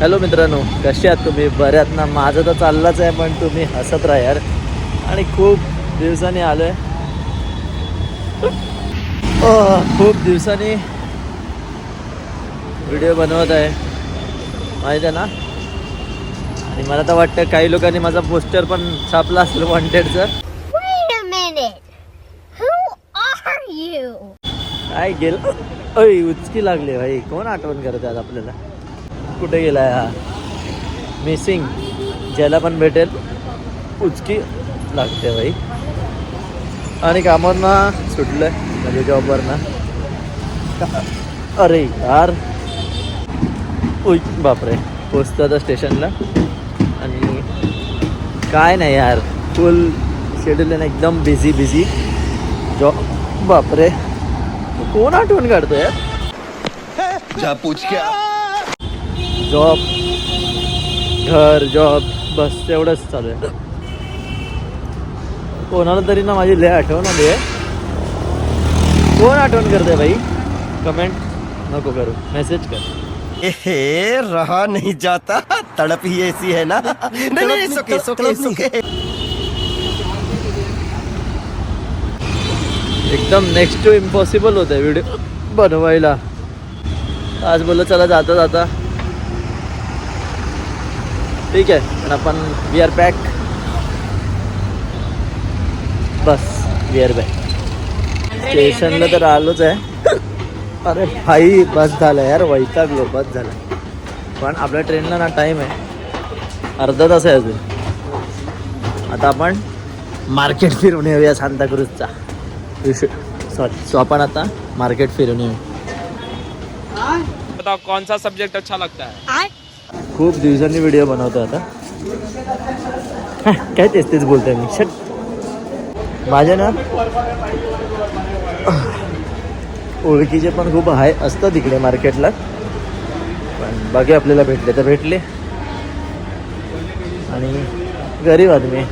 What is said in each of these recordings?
Hello मित्रांनो, कसे आहात तुम्ही? बऱ्यात ना? माझं तर चाललंच आहे, पण तुम्ही हसत राहा यार. आणि खूप दिवसांनी आलो आहे, खूप दिवसांनी व्हिडिओ बनवत आहे, माहीत आहे ना. आणि मला तर वाटतं काही लोकांनी माझा पोस्टर पण छापला असेल वॉन्टेडचं. काय गेलं? अय उचकी लागली भाई. कोण आठवण करत आज आपल्याला? कुठे गेला हा मिसिंग? ज्याला पण भेटेल उचकी लागते भाई. आणि कामावरनं सुटलं म्हणजे जॉबवरनं. अरे यार, उय बापरे, पोचतो आता स्टेशनला. आणि काय नाही यार, फुल शेड्यूल आहे ना, एकदम बिझी जॉब. बापरे, कोण आठवण काढतो यार? जा पूछ क्या? जॉब, घर, जॉब, बस तेवढंच चालू आहे. कोणाला तरी ना माझी लय आठवण आली आहे. कोण आठवण करते भाई? कमेंट नको करू, मेसेज कर. हे रहा नहीं जाता, तड़प ही ऐसी है ना. नहीं, सुके. एकदम नेक्स्ट टू इम्पॉसिबल होतं आहे व्हिडिओ बनवायला. आज बोललो चला जाता जाता ठीक आहे, पण आपण वी आर बॅक. बस वी आर बॅक. स्टेशनला तर आलोच आहे. अरे भाई बस झालं यार, वैतागलो, बस झालं. पण आपल्या ट्रेनला ना टाईम आहे, अर्धा तास आहे अजून. आता आपण मार्केट फिरून येऊया सांताक्रूजचा. सो आपण आता मार्केट फिरून येऊ. बताओ कौन सा सब्जेक्ट अच्छा लगता है? खूप दिवसांनी व्हिडिओ बनवतो आता. काय तेच बोलतोय मी. शट. माझ्या ना ओळखीचे पण खूप आहे असतं तिकडे मार्केटला. पण बाकी आपल्याला भेटले तर भेटले. आणि गरीब आदमी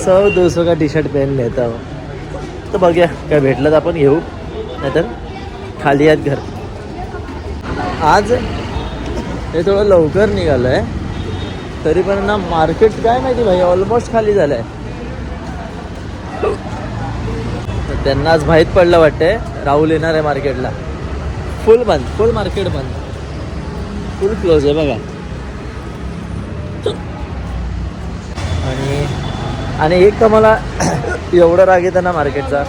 100-200 का टी शर्ट पहन लेता हो. तर बघूया काय भेटलं तर आपण घेऊ, नाहीतर खाली आहेत घर. आज हे थोडं लवकर निघालं आहे, तरी पण ना मार्केट काय माहिती भाई ऑलमोस्ट खाली झालं आहे. त्यांना आज माहीत पडलं वाटते राहुल येणार आहे मार्केटला. फुल बंद, फुल मार्केट बंद, फुल क्लोज आहे बघा. आणि एक तर मला एवढं राग येतं ना मार्केटचा,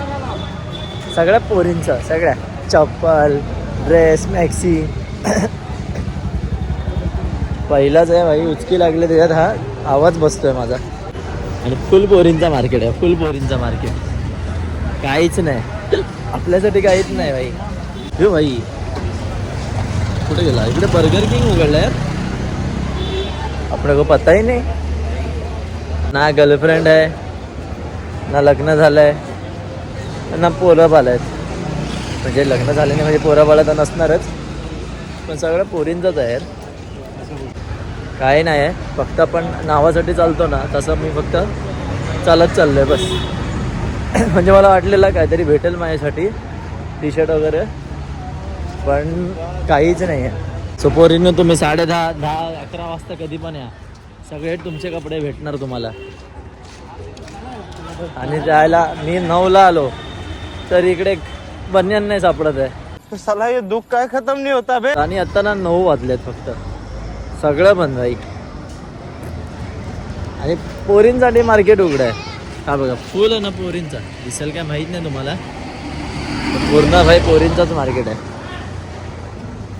सगळ्या पोरींचा, सगळ्या चप्पल, ड्रेस, मॅक्सी. पहिलाच आहे भाई, उचकी लागले त्याच्यात हा आवाज बसतोय माझा. आणि फुल पोरींचा मार्केट आहे, फुल पोरींचा मार्केट. काहीच नाही आपल्यासाठी, काहीच नाही भाई. हो भाई, कुठे गेला? इकडे बर्गर किंग उघडलं यार. आपल्या को पता ही नाही. ना गर्लफ्रेंड आहे, ना लग्न झालं आहे, ना पोरं बाळ आहेत. म्हणजे लग्न झाले नाही म्हणजे पोरं बाळ तर नसणारच, पण सगळं पोरींचंच आहे यार. काही नाही आहे, फक्त आपण नावासाठी चालतो ना, तसं मी फक्त चालत चाललो आहे बस. म्हणजे मला वाटलेलं काहीतरी भेटेल माझ्यासाठी, टी शर्ट वगैरे, पण काहीच नाही आहे. सो पोरींनो, तुम्ही 10:30-11 वाजता कधी पण या, सगळे तुमचे कपडे भेटणार तुम्हाला. आणि जायला मी 9ला आलो तर इकडे बनियान नाही सापडत आहे. साला ये दुख काय खत्म नहीं होता बे. आणि आता ना 9 वाजलेत फक्त, सगळं बंद भाई. आणि पोरींसाठी मार्केट उघडं आहे का बघा, फुल आहे ना पोरींचा. दिसेल काय माहीत नाही तुम्हाला, पूर्ण भाई पोरींचाच मार्केट आहे.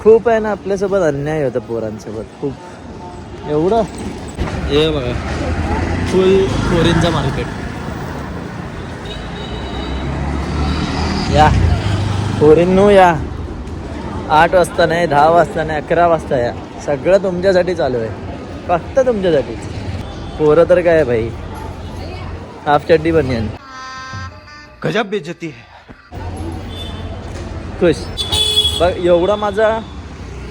खूप आहे ना आपल्यासोबत अन्याय होतं पोरांसोबत, खूप. एवढं हे बघा, फुल पोरींचा मार्केट. या पोरींनो या, 8 वाजता नाही, 10 वाजता नाही, 11 वाजता या. सगळं तुमच्यासाठी चालू आहे, फक्त तुमच्यासाठीच. पोरं तर काय भाई, हाफ चड्डी बनियान. गजब बेइज्जती है. खुश बघ. एवढा माझा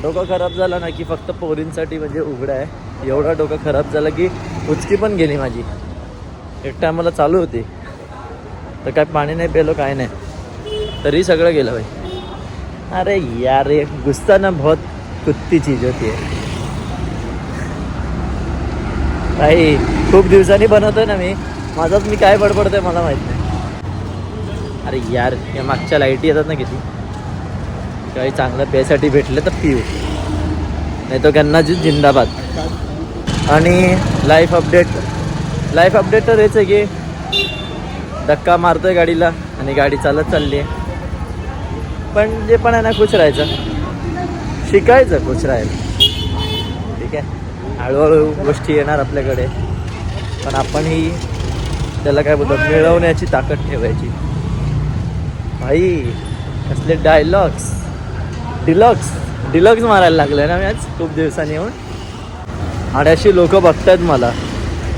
डोकं खराब झाला ना की फक्त पोरींसाठी म्हणजे उघडं आहे. एवढा डोकं खराब झाला की उचकी पण गेली माझी. एक टायमाला चालू होती तर काय पाणी नाही पेलो, काय नाही, तरी सगळं गेलं भाई. अरे यार, ये गुस्सा ना बहुत कुत्ती चीज़ होती है. भाई खूप दिवसांनी बनवतोय ना मी, माझाच मी काय बडबडतोय मला माहित नाही. अरे यार, या मागच्या लाईटी येतात ना किती, काही चांगलं प्यायसाठी भेटलं तर पिऊ, नाही तो गन्ना ज्यूस जिंदाबाद. आणि लाईफ अपडेट तर हेच आहे की धक्का मारतोय गाडीला आणि गाडी चालत चालली आहे. पण जे पण आहे ना, खुश राहायचं, शिकायचं खुश राहायला. ठीक आहे, हळूहळू गोष्टी येणार आपल्याकडे, पण आपणही त्याला काय बोलतात, मिळवण्याची ताकद ठेवायची. भाई कसले डायलॉग्स, डिलक्स मारायला लागले ना मी आज खूप दिवसांनी येऊन. आणि अशी लोक बघतायत मला,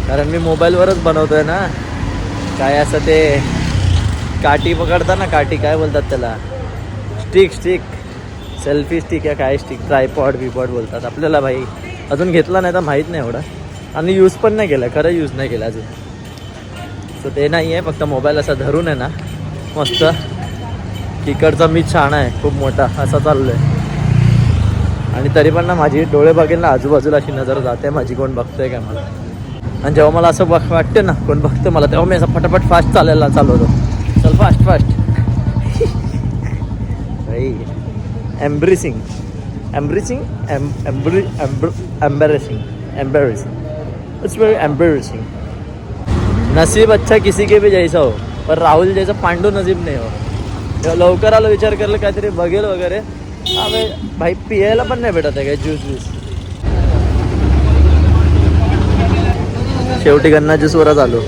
कारण मी मोबाईलवरच बनवतोय ना. काय असं ते काठी पकडता ना, काठी काय बोलतात त्याला, स्टिक सेल्फी स्टिक या काय स्टिक, ट्रायपॉड बिपॉड बोलतात आपल्याला. भाई अजून घेतला नाही तर माहीत नाही एवढा, आणि यूज पण नाही केला, खरं यूज नाही केला अजून. सो ते नाही आहे, फक्त मोबाईल असा धरून आहे ना मस्त, तिकडचा मी छान आहे खूप मोठा असा चाललो आहे. आणि तरी पण ना माझी डोळे बघेल ना, आजूबाजूला अशी नजर जाते माझी, कोण बघतोय काय मला. आणि जेव्हा मला असं वाटते ना कोण बघतं मला, तेव्हा मी असं फटाफट फास्ट चालायला चालवतो. चल फास्ट भाई. Embarrassing it's very embarrassing. नसीब अच्छा किसी के भी जैसा हो, पर राहुल जैसा पांडू नसीब नहीं हो. तेव्हा लवकर आलो, विचार करलं काहीतरी बघेल वगैरे. भाई पियायला पण नाही भेटत आहे काय ज्यूस. शेवटी गन्ना ज्यूसवरच आलो.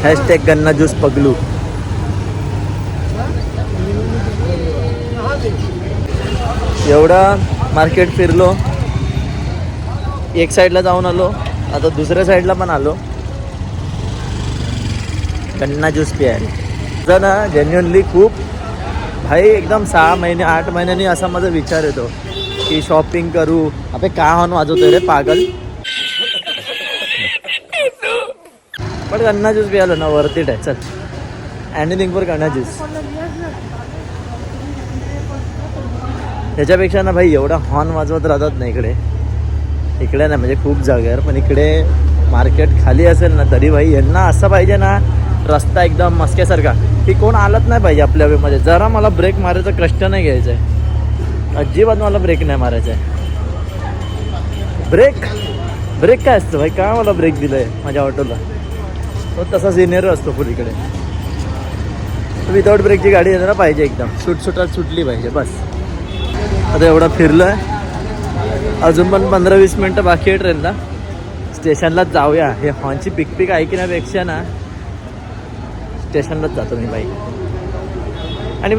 # गन्ना ज्यूस पगलू. एवढा मार्केट फिरलो, एक साईडला जाऊन आलो, आता दुसऱ्या साईडला पण आलो गन्ना ज्यूस प्यायला. जर ना जेन्युअनली खूप भाई एकदम 6 महिने 8 महिन्यांनी असा माझा विचार येतो की शॉपिंग करू. अबे काय हॉर्न वाजवतोय रे पागल. पण गन्ना ज्यूस प्यायला ना वर्थ इट आहे. चल एनिथिंग फॉर गन्ना ज्यूस. त्याच्यापेक्षा ना भाई एवढा हॉर्न वाजवत राहतात ना इकडे ना, म्हणजे खूप जागेवर, पण इकडे मार्केट खाली असेल ना तरी भाई यांना असं पाहिजे ना, रस्ता एकदम मस्क्यासारखा, की कोण आलंच नाही पाहिजे आपल्या वेमध्ये. जरा मला ब्रेक मारायचा कष्ट नाही घ्यायचं आहे, अजिबात मला ब्रेक नाही मारायचा आहे. ब्रेक काय असतं भाई, का मला ब्रेक दिलं आहे माझ्या ऑटोला, तो तसा सिनियर असतो फुल इकडे. विदाऊट ब्रेकची गाडी येणार पाहिजे, एकदम सुटसुटात सुटली पाहिजे बस. आता एवढा फिरलो आहे, अजून पण 15-20 मिनटं बाकी आहे ट्रेनला. स्टेशनलाच जाऊया. हे हॉर्नची पिक ऐकण्यापेक्षा ना स्टेशनलाच जातो मी बाई. आणि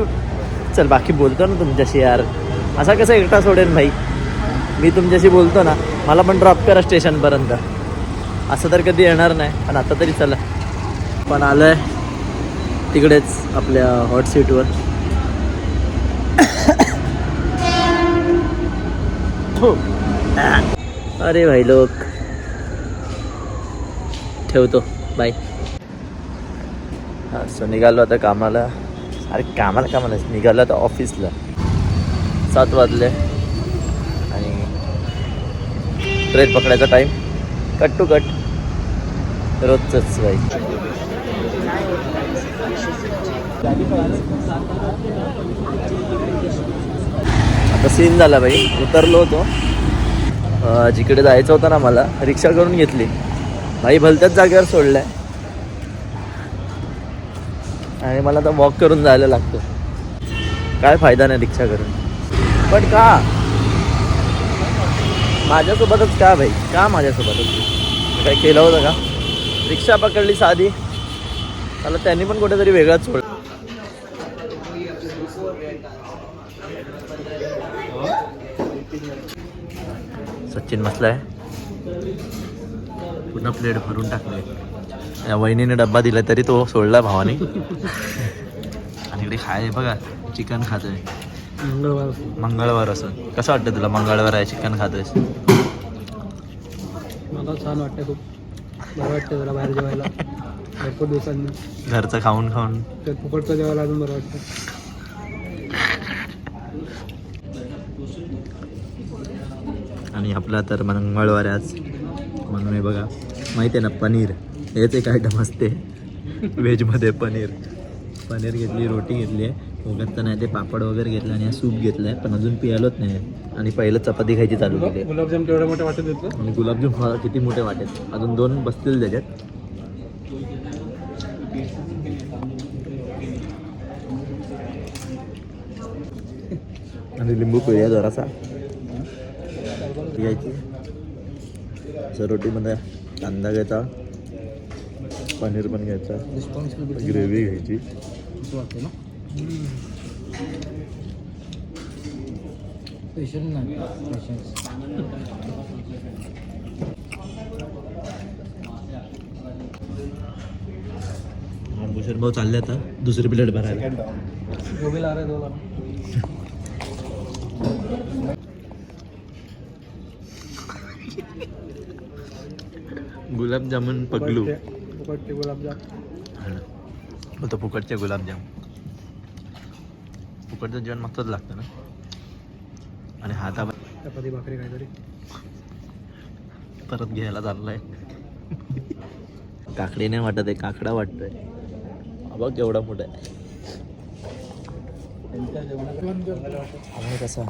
चल बाकी बोलतो ना तुमच्याशी यार, असा कसं एकटा सोडेन भाई. मी तुमच्याशी बोलतो ना, मला पण ड्रॉप करा स्टेशनपर्यंत, असं तर कधी येणार नाही. पण आता तरी चला. पण आलो आहे तिकडेच आपल्या हॉट सीटवर. अरे भाई लोक, ठेवतो बाय. हां सो निघालो आता कामाला. अरे कामाला निघालो आता ऑफिसला. 7 वाजले आणि ट्रेन पकडायचा टाईम कट टू कट रोजचंच बाई. आता सीन झाला बाई. उतरलो होतो, जिकडे जायचं होतं ना मला, रिक्षा करून घेतली भाई, भलत्याच जागेवर सोडलाय आणि मला आता वॉक करून जायला लागतं. काय फायदा नाही रिक्षा करून. पण का माझ्यासोबतच का भाई, का माझ्यासोबतच काय केलं होतं का? रिक्षा पकडली साधी, मला त्यांनी पण कुठेतरी वेगळाच सोडलं. सचिन बसलाय, पुन्हा प्लेट भरून टाकले. या वहिनीने डब्बा दिला तरी तो सोडला भावाने. आणि इकडे खाय बघा, चिकन खातोय. मंगळवार असं कसं वाटतं तुला? मंगळवार आहे, चिकन खातोय. मला छान वाटतं, खूप बरं वाटतं जरा बाहेर जेवायला भरपूर दिवसांनी. घरचं खाऊन तर फुकटचं जेवायला अजून बरं वाटतं. आणि आपला तर मंगळवार आहे आज म्हणून हे बघा माहिती आहे ना पनीर हेच एक आयटम असते व्हेजमध्ये पनीर घेतली रोटी घेतली आहे वगैरे तर नाही ते पापड वगैरे घेतलं आणि सूप घेतलं आहे पण अजून पियालोच नाही आणि पहिलं चपाती खायची चालू केली आहे. गुलाबजाम केवढ्या मोठ्या वाटत देतो. आणि गुलाबजाम किती मोठे वाटेत अजून 2 बसतील त्याच्यात. आणि लिंबू पिळूया जरासा घ्यायची असं रोटीमध्ये कांदा घ्यायचा पनीर पण घ्यायचा ग्रेव्ही घ्यायची वाटतं ना स्पेशल नाही भूषण भाऊ चालले आता दुसरी प्लेट भरायला. गोबी ला रहे दो गुलाबजामुन पगलू फुकटचे गुलाबजाम बोलतो फुकटचे गुलाबजाम फुकटचं जेवण मस्तच लागतं ना. आणि हाता चपाती भाकरी काहीतरी परत घ्यायला चाललाय काकडी नाही वाटत आहे काकडा वाटतोय बघ केवढा मोठा आहे. आम्ही कसा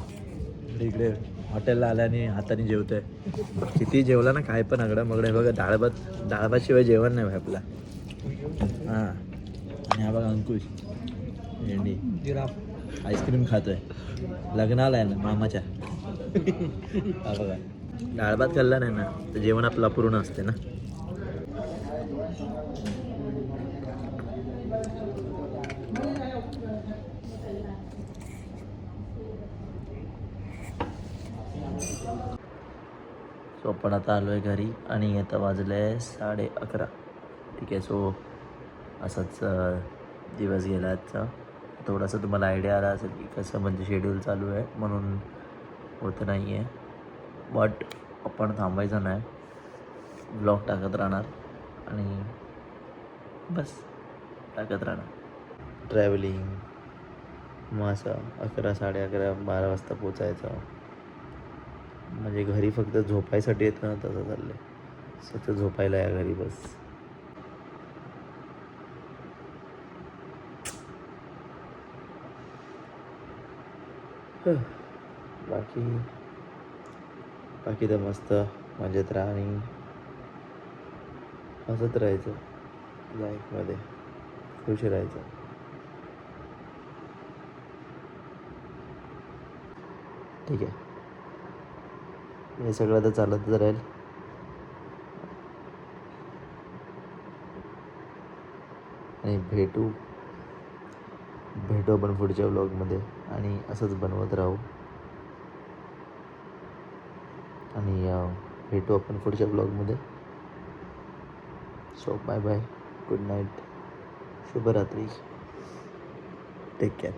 इकडे हॉटेलला आल्याने हाताने जेवतोय किती जेवला ना काय पण आगडा मगडा बघा डाळ भात शिवाय जेवण नाही भाई आपला. हां आणि हा बघा अंकुश भेंडी जिराफ आईस्क्रीम खातोय लग्नाला आहे ना मामाच्या. हा बघा डाळ भात खाल्ला नाही ना तर जेवण आपलं अपूर्ण असते ना. सो आपण आता आलो आहे घरी आणि आता वाजले 11:30. ठीक आहे. सो असाच दिवस गेला आजचा. थोडासा तुम्हाला आयडिया आला असेल की कसं म्हणजे शेड्यूल चालू आहे म्हणून होतं नाही आहे बट आपण थांबायचं नाही ब्लॉग टाकत राहणार आणि बस टाकत राहणार. ट्रॅव्हलिंग मग असं 11, 11:30, 12 वाजता पोचायचं म्हणजे घरी फक्त झोपायसाठी येतं ना तसं चाललं आहे. सतत झोपायला या घरी बस. बाकी तर मस्त मजेत राहा आणि हसत राहायचं लाईफमध्ये खुश राहायचं. ठीक आहे. हे सगळं तर चालतच राहील. आणि भेटू आपण पुढच्या व्लॉगमध्ये आणि असंच बनवत राहू आणि भेटू आपण पुढच्या व्लॉगमध्ये. So bye bye good night शुभरात्री टेक केअर.